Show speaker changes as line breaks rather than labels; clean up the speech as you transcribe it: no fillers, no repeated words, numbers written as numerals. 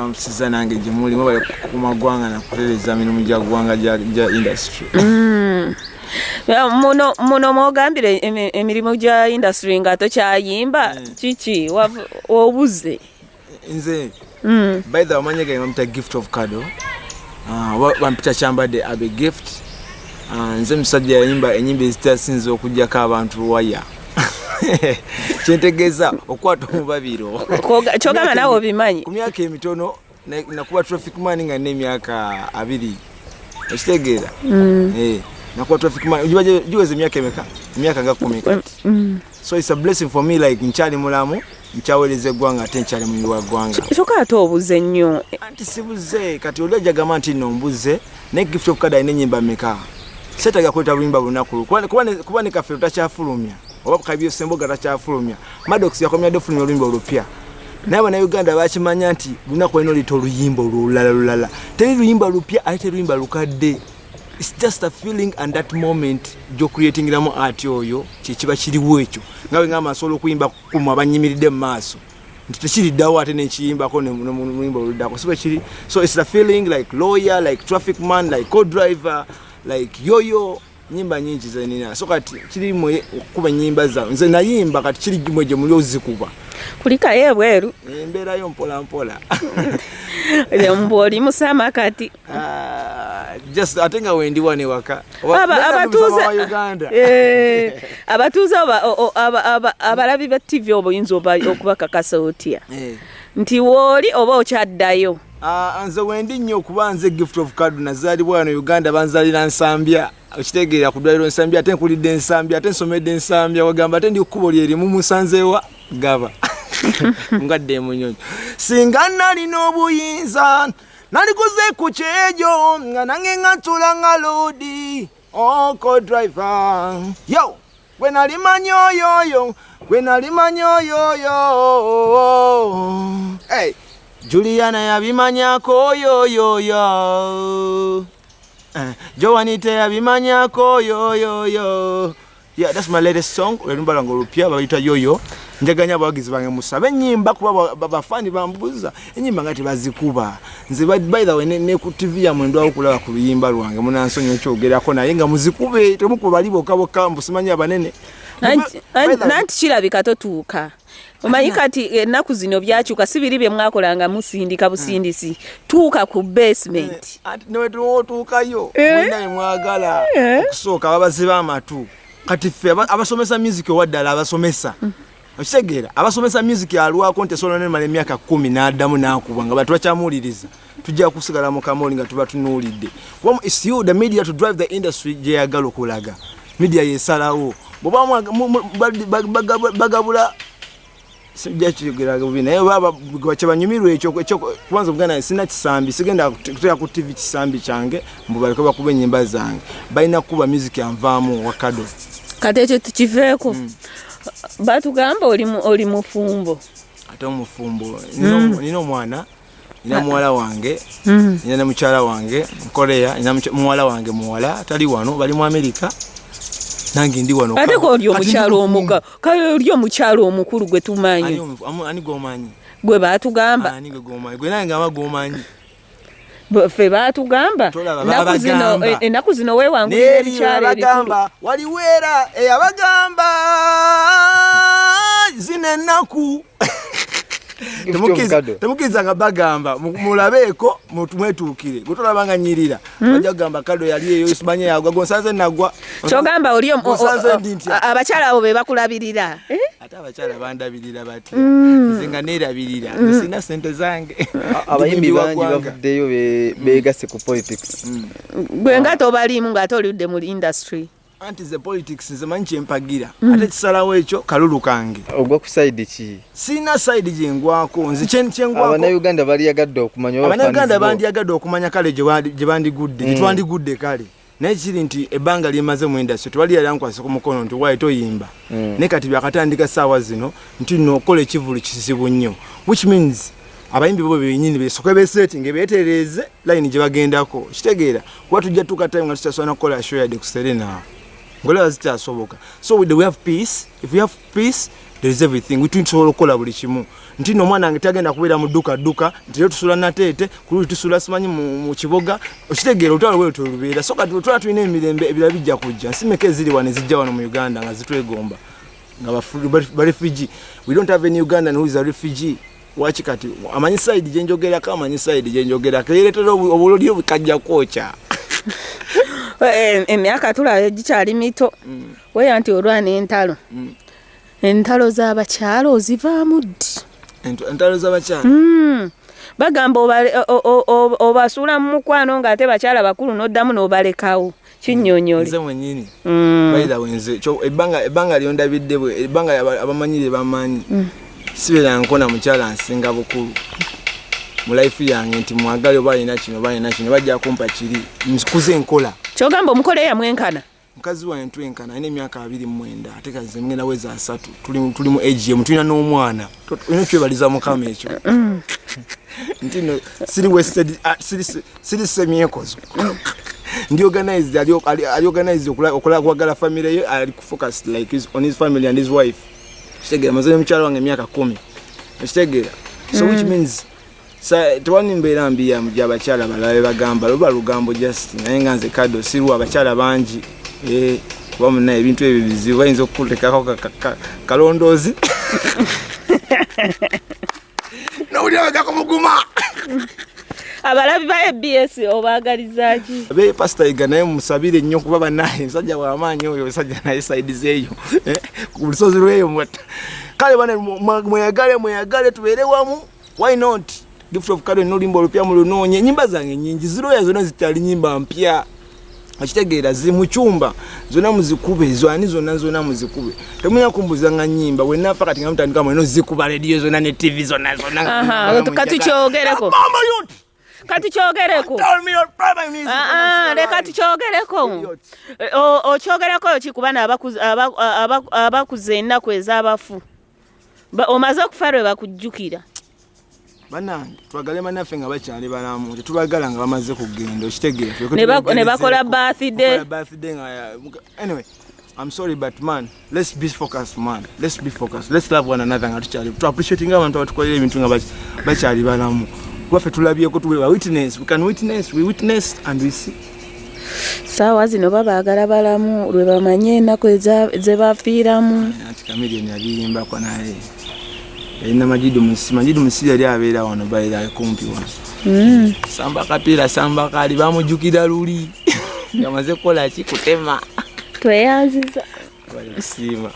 musiza nange gye muli mubale ku magwanga na kutereza mirimu gya gwanga gya industry.
Muno mwogambire emirimu gya industry nga tokyayimba kiki obuze
nze by the way manyega gift of Kado bampita kyambadde abe gift nze musajja yayimba enyimba ezitasinze okujjako abantu waya kyentegeeza okwata omubabiro
kyogamba nawe obimanyi
ku myaka emitono nakuba traffic man nga n'emyaka 2 ekitegeera nakuba traffic man ujiweze emyaka emeka emyaka nga 10 kati so it's a blessing for me like nkyali mulamu nkyaweleze eggwanga ate nkyali muyi wa ggwanga
kyokka ate obuze nnyo
anti sibuze kati oli ojagamba nti nno mbuze ne gift of Kado n'ennyimba meka setaga kweta bulimba lunaku kuba ne kaffe takyafulumya oba kabyo semboga takyafulumya Maddox yakomya defulumya oluyimba olupya naye Bannayuganda bakimanya nti lunaku olina olita oluyimba olulala teri luyimba lupya ate luyimba lukadde. It's just a feeling and that moment jo creating ramu art oyo kiba kiriwo ekyo ngawe ngama solo kuyimba kuma abanyimiridde mu maaso nti tekiriddawo ate nekiyimbako nemuyimba oludako sibe kiri. So it's a feeling like lawyer, like traffic man, like co-driver, like yoyo nyimba nyingi zenina so kati kiri mwe kuba nyimba za nze nayimba kati kiri gimwe gye muli ozikuba
kulika yebweru
embera yo mpola
mboli musama kati
just atenga wendi wane waka
abatuuza Uganda abatuuza abalabi ba TV oboyinza okubakakasa otya nti woli oba okyaddayo
nze wendi nnyo kuba nze gift of Kado nazaalibwa wano Uganda banzalira Nsambya okitegeera ku ddwaliro Nsambya ate nkulidde Nsambya ate nsomedde Nsambya wagamba ate ndi kkubo lyerimu musanzeewa gaba ngadde munyonyi singa nalina obuyinza nalikuze ku kyejo nga nange ngatula nga lodi co-driver yo gwe nalimanyi oyoyo hey Juliana yabimanyako yoyoyo Joanite yabimanyako yoyoyo. Yeah, that's my latest song. Olumba lwange olupya bayita yoyo. Njaganya abawagizi bange musabe ennyimba kuba bafani bambuza ennyimba ngati bazikuba nze by the way ne ku TV ya mwendo akulaba ku luyimba lwange munansonyo kyogerako naye nga muzikube temukuba libo kabo mbusimanyi abanene
nanti kirabika totuuka omanyi kati ennaku zino byakyuka sibiri bye mwakolanga musindika busindisi tuuka ku basement
newe tuukayo mwina mwagala okusooka babaziba amatu kati ffe abasomesa music owaddala abasomesa okitegeera abasomesa music alwako nti solo nemala emyaka 10 n'addamu n'akuba nga batwakyamuwuliriza tujja kusigala mu kamoli nga tuba tunuulidde kuba it's you the media to drive the industry gye yagala okulaga media yesalawo boba bagabula sijja kigeraga bina naye baba gwachabanyumirwe ekyo kwanza Buganda sina kisambi sigenda kutera ku TV kisambi kyange mbubaleko bakuba ennyimba zange balina kuba music yanvaamu wa Kado
kati ekyo tukiveeko batugamba oli mufumbo
ate omufumbo nino mwana nina muwala wange nina na mukyala wange Korea nina muwala wange muwala tali wano bali mu America nange ndi wano
ate ko oli omukyalo omuga kale oli omukyalo omukulu gwe tumanyi
ani gomanyi
gwe batugamba
ani gomanyi gwe nange amagomanyi
fe batugamba enaku zino wewangulira ebikyalo
ebikulu waliwera abagamba zino ennaku temukiza nga bagamba mulabeeko mwetuukire gutolabanga nyirira bajja kugamba Kado yali eyo simanye yagwa gonsanze nagwa
kyogamba oli abakyala abo be bakulabirira
ate abakyala bandabirira bati nze nga neerabirira sina sente zange
abayimbi bangi bavuddeyo beegase ku politics
gwe nga tobaliimu ng'ate oludde mu industry
anti the politics zemanyi kyempagira ate kisalawo ekyo kalulu kange
ogwa ku side ki
sina side jengwako nze kyengwako
Abannayuganda baliyagadde okumanya
Abannayuganda bandiyagadde okumanya kale gye bandigudde gitwandigudde kale naye kiri nti ebbanga limaze mu industry tewali yali ankwase ku mukono nti wayi toyimba ne kati byakatandika ssaawa zino nti nookola ekivulu kizibu nnyo which means abayimbi bo benyini besoke besetting betereze line gye bagendako kitegeera kuba tujja tukatime nga tutasobola kukola show yadde ku Serena ngola zitasoboka so we have peace. If we have peace there is everything we tusobola okukola buli kimu ntino omwana wange tagenda kubeera mu dduka nti lero tusula nateete kululi tusula simanyi mu kiboga okitegeera olutalo bwe lubeera so kati twala tulina emirembe ebirala bijja kujja nsimeka eziri wano ezijja wano mu Uganda nga zitwegomba nga ba refugee. We don't have any Ugandan who is a refugee. Wachi kati amanyi side gyenjogera ka amanyi side gyenjogera keeretera obulodi obukajja kwocha
emyaka tula gikyali mito weya nti olwana entalo entalo z'abakyalo ozivaamu ddi
entalo z'abakyalo
bagamba obasuula mu mukwano ng'ate bakyala bakulu n'oddamu n'obalekawo kinnyonnyole
nze mwennyini bayira wenze ebbanga lyondabidde bwe ebbanga abamanyire bamanyi sibera nkona mukyala nsinga bukulu mu life yange nti mwagale balina kino bajja kumpa kiri mkuze enkola
kyogamba omukole yamwenkana
mukazi wange twenkana alina emyaka 29 ate kazi mngenda weza 3 tuli mu age ye mutulina n'omwana ino kyebaliza mukama ekyo ntino siri wasted siri semyekozo ndi organized ali organized okola kwagala family ye ali focus like on his family and his wife Shitegera mazanye mchalo wange miaka 10. Shitegera. So which means tuwani mbera mbia mjabachala balawe bagamba luba lugambo just naye nganze kado siru abachala banji wamu naye bintu ebizibu bayinza okutekako kalondozi nawulira bagako muguma
abalabi ba ABS obagalizaji
be pastor iganaye musabire nnyo kuba banaye sajja wamanyi oyo sajja naye side zeyo ku lusozi lweyo mwata kale bana mweyagale tubeere wamu why not gift of kado nolimbo lupya mu lunonye nyimba zange nyingi ziro zona zitali nyimba mpya akitegeera ziri mu cyumba zona muzikube zwani zona muzikube temunya kumbuza nga nyimba wenafa kati ngamutandika mweno zikuba radio zona ne TV zona
aha kati kyogereko kati kyogereko leka tukyogereko okyogereko kikubana abakuze ennaku ez'abafu omaze okufa lwe bakujjukira
banange twagale manaffe nga bakyali balamu tetubagala nga bamaze kugenda okitegeera
ne bakola birthday
anyway I'm sorry but man let's be focused let's love one another nga tukyali to appreciating abantu abatukolera ebintu nga bakyali balamu Wafe tulabyeko tuwe witness we can witness we witness and we see
sawa zino babagala balamu lwe bamanye ennaku ezebafiiramu
ati Chameleone yabiyimba kwa naye ina majidu musiri yali abeera wano bayira kumpi wano samba kapira samba kali bamujukira luli yamaze kola ki kutema
tweyanziza
bali sima